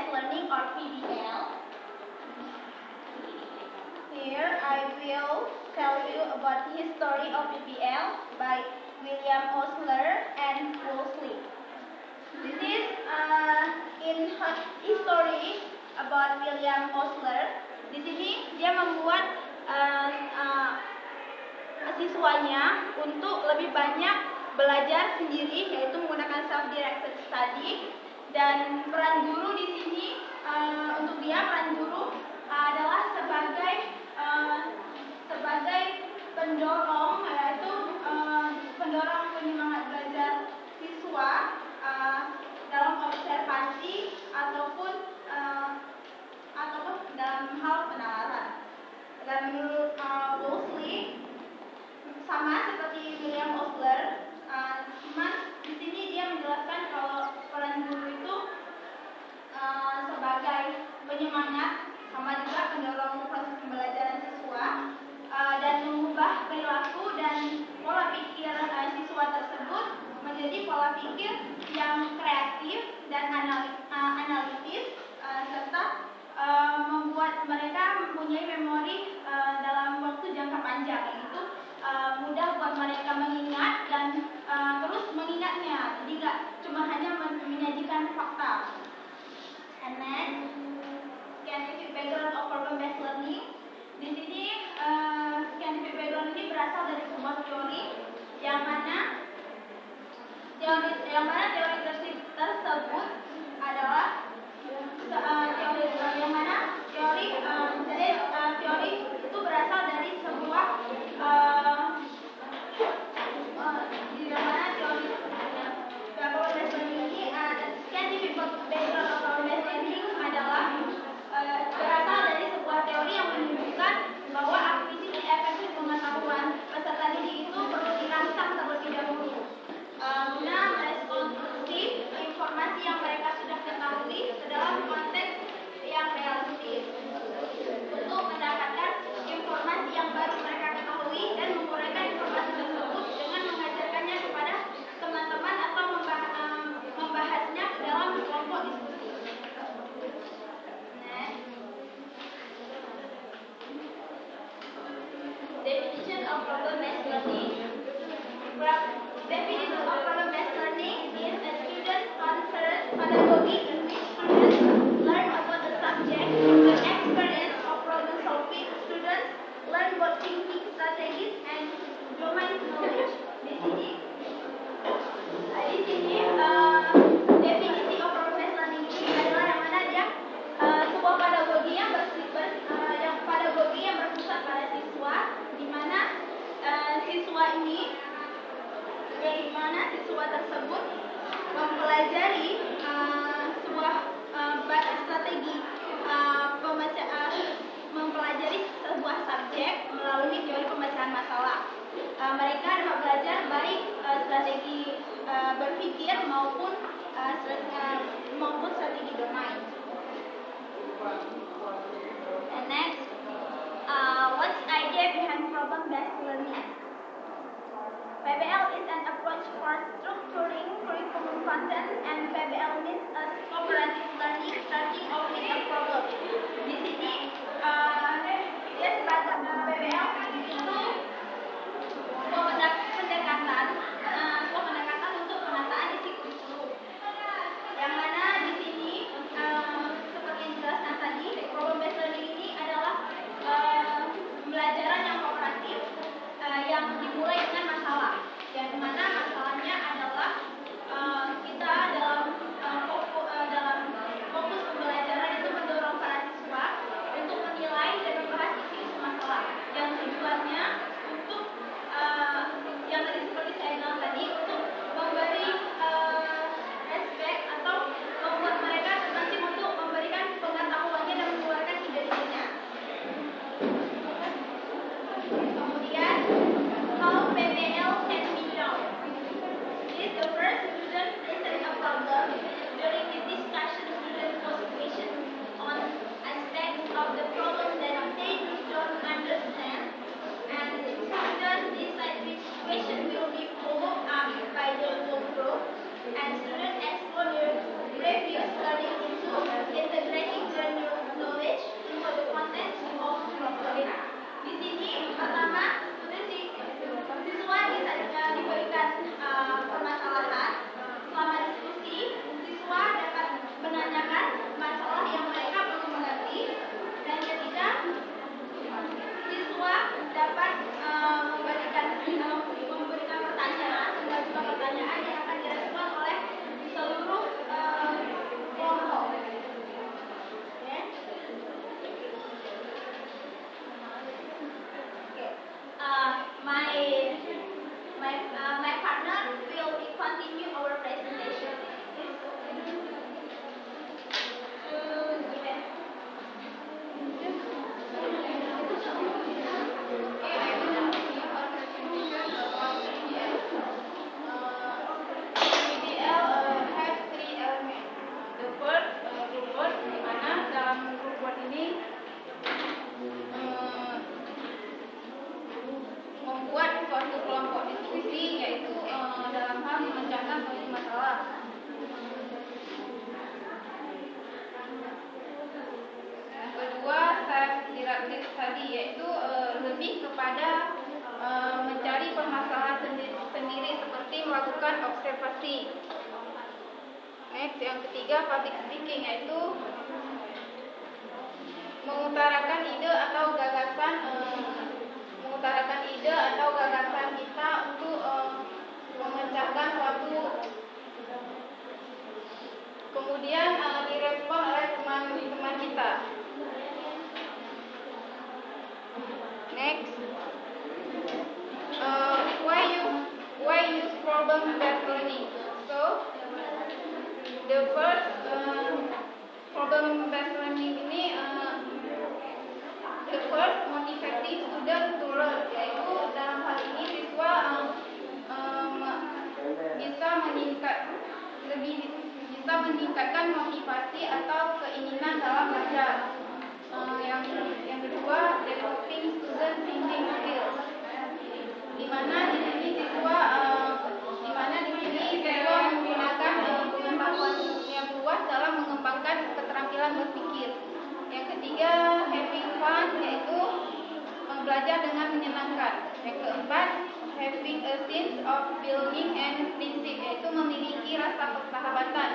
Problem-Based Learning or PBL. Here I will tell you about the history of PBL by William Osler and Wolseley. This is in history about William Osler. Di sini dia membuat siswanya untuk lebih banyak belajar sendiri, yaitu menggunakan self-directed study. Dan peran guru di sini untuk dia peran guru adalah sebagai pendorong, yaitu pendorong penyemangat belajar siswa dalam observasi ataupun dalam hal penalaran. Dan menurut Wolseley sama seperti William Osler, cuman di sini dia menjelaskan kalau peran guru itu sebagai penyemangat, sama juga pendorong proses pembelajaran siswa dan mengubah perilaku dan pola pikir siswa tersebut menjadi pola pikir yang kreatif dan analitis serta membuat mereka mempunyai memori dalam waktu jangka panjang, yaitu mudah buat mereka mengingat dan terus mengingatnya, jadi nggak cuma hanya menyajikan fakta. And next, scientific background of problem-based learning. Di sini scientific background ini berasal dari sebuah teori yang mana teori tersebut adalah teori itu berasal dari sebuah di mana teori problem-based learning ini scientific background of problem-based learning adalah berasal dari sebuah teori yang menunjukkan bahwa akuisisi efektif pengetahuan peserta didik itu perlu dirangsang terlebih dahulu guna merekonstruksi informasi yang mereka sudah ketahui ke dalam konteks yang realistis untuk mendapatkan informasi yang baru mereka ketahui dan menguraikan informasi tersebut dengan mengajarkannya kepada teman-teman atau membahasnya ke dalam kelompok diskusi. Definition of problem-based learning. Definition of problem-based learning is a student-centered pedagogy in which students learn about the subject through the experience of problem solving. Students learn both thinking strategies and domain knowledge. Di sini definisi of problem-based learning ini adalah yang mana dia sebuah pedagogi yang berpusat pada siswa, di mana siswa tersebut mempelajari sebuah strategi mempelajari sebuah subjek melalui teori pemecahkan masalah. Mereka dapat belajar baik strategi berpikir maupun strategi domain. And next, what's the idea behind problem-based learning? PBL is an approach for structuring curriculum content, and PBL means a cooperative learning starting off with a problem. Di sini dia sebagai PBL itu sebuah pendekatan untuk penataan isi kurikulum. Next, yang ketiga public speaking, yaitu mengutarakan ide atau gagasan kita untuk memecahkan suatu, kemudian direspon oleh teman-teman kita. Next, why use problem-based learning? So, the first problem-based learning ini the first motivating student to learn, yaitu dalam hal ini siswa bisa meningkatkan motivasi atau keinginan dalam belajar. Yang kedua, developing student thinking skills, di mana di sini siswa menggunakan pengetahuan yang luas dalam mengembangkan keterampilan berpikir. Yang ketiga, having fun, yaitu belajar dengan menyenangkan. Yang keempat, having a sense of belonging and friendship, yaitu memiliki rasa persahabatan,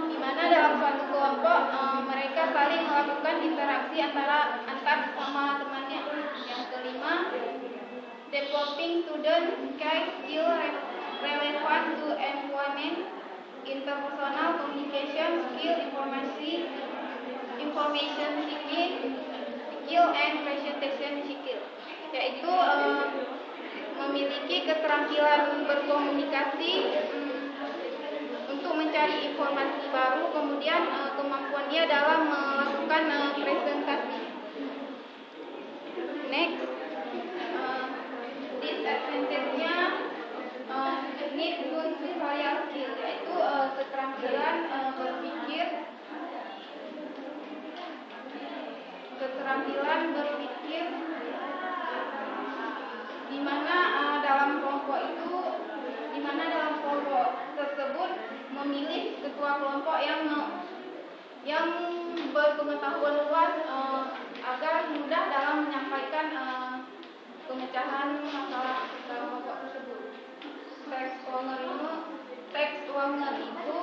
di mana dalam suatu kelompok mereka saling melakukan interaksi antar sama temannya. Yang kelima, developing student skill relevant to employment, interpersonal communication skill, information seeking skill, and presentation skill, yaitu memiliki keterampilan berkomunikasi untuk mencari informasi baru, kemudian kemampuan dia dalam melakukan presentasi. Next, disadvantage-nya need good tutorial skill, yaitu keterampilan berpikir di mana dalam kelompok tersebut memilih ketua kelompok yang berpengetahuan luas agar mudah dalam menyampaikan pemecahan masalah kelompok tersebut. Text longer itu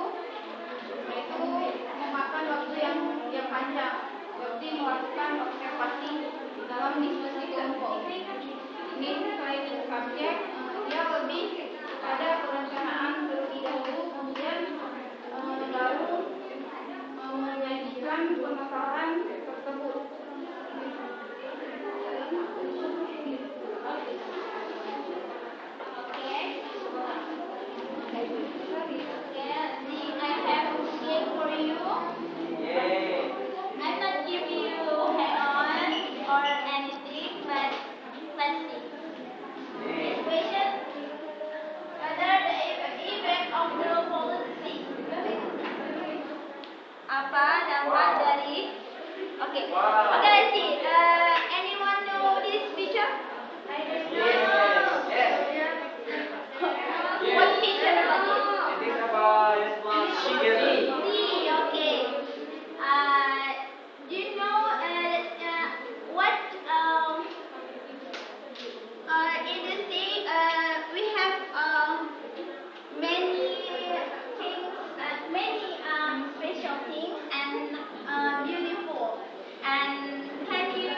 memakan waktu yang panjang, seperti melakukan observasi dalam diskusi kelompok. Ini training subject, dia lebih kepada perencanaan terlebih dahulu, kemudian baru menyajikan permasalahan tersebut. I have a game for you. I'm not giving you hang on or anything, but let's see. This question: whether the effect of the policy. Apa dampak dari? Okay, let's see. Anyone know this picture? What picture about this? Okay. Do you know what in the sea we have many things, many special things and beautiful. And can you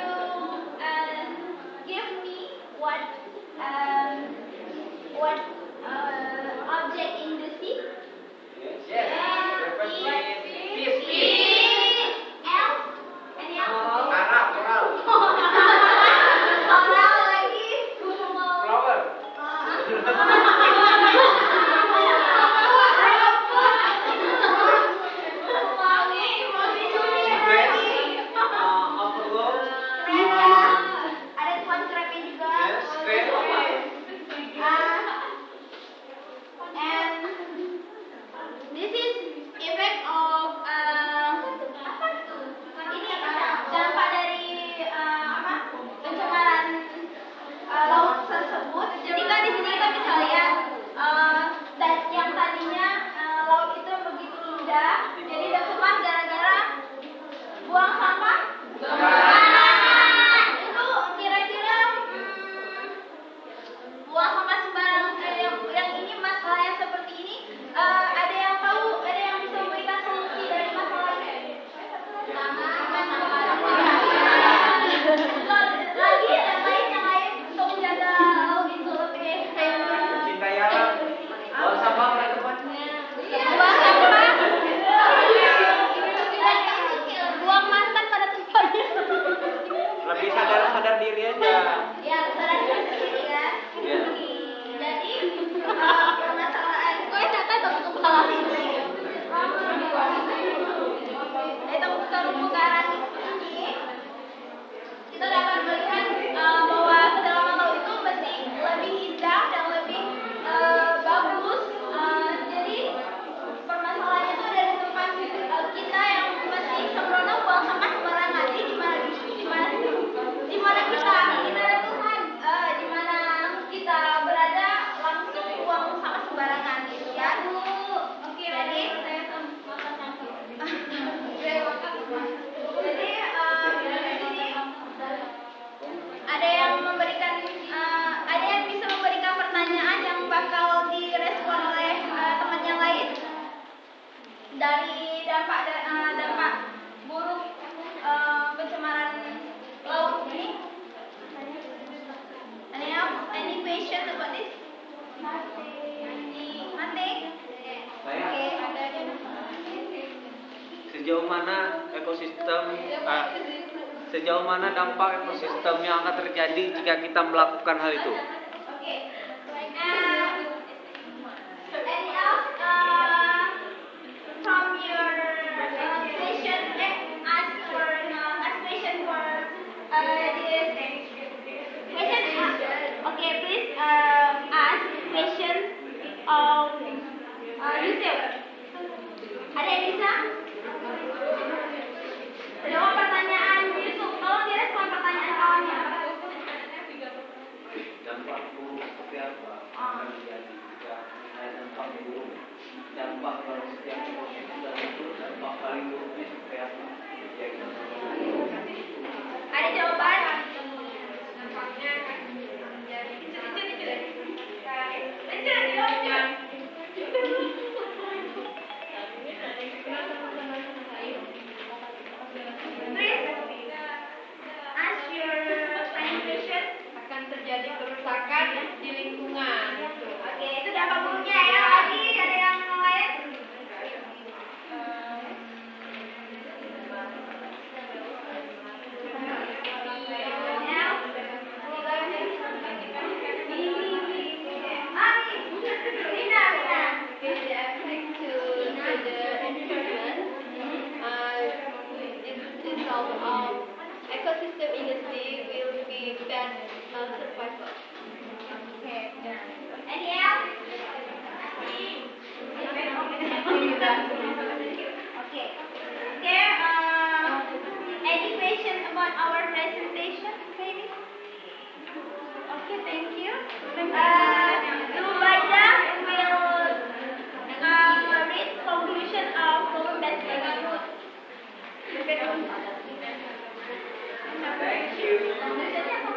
Lagi yang lain untuk menjaga itu lebih Cintai alam. Buang sampah pada tempatnya. buang sampah, buang mantan pada tempatnya. Lebih sadar diri aja. Ya, sadar diri ya. Iya. Jadi permasalahan gue ternyata untuk kepala ini. Untuk terumbu karang ini kita dapat melihat bahwa kedalaman laut itu masih lebih indah dan lebih bagus. Jadi permasalahannya itu ada di tempat kita yang masih sembrono buang sampah sembarangan. Jadi di mana kita ada Tuhan, di mana kita berada langsung buang sampah sembarangan gitu ya. Oke, jadi jadi di sini ada yang bisa memberikan pertanyaan yang bakal direspon oleh teman yang lain dari dampak buruk pencemaran laut ini. Any question about this? Mate? Sejauh mana dampak ekosistem yang akan terjadi jika kita melakukan hal itu? Okay. Any else from your session? Ask for question for this question. Okay, please ask question Yusuf. Ada yang bisa? Jawab pertanyaan Yusuf. Tolong direspon pertanyaan kawannya. Dampak buruk seperti apa akan terjadi jika dampak buruk, dampak pada setiap ekosistem itu dampak paling buruknya seperti apa? Ada jawaban? Dampaknya akan menjadi akan terjadi kerusakan di lingkungan. Oke, itu dampak buruknya ya. Lagi ada yang lain? Ecosystem industry will be bad survival. Okay. Any else? Okay. Any questions about our presentation, maybe? Okay, thank you. Dulu baca will read conclusion of Forum Thank you. Conclusionnya apa?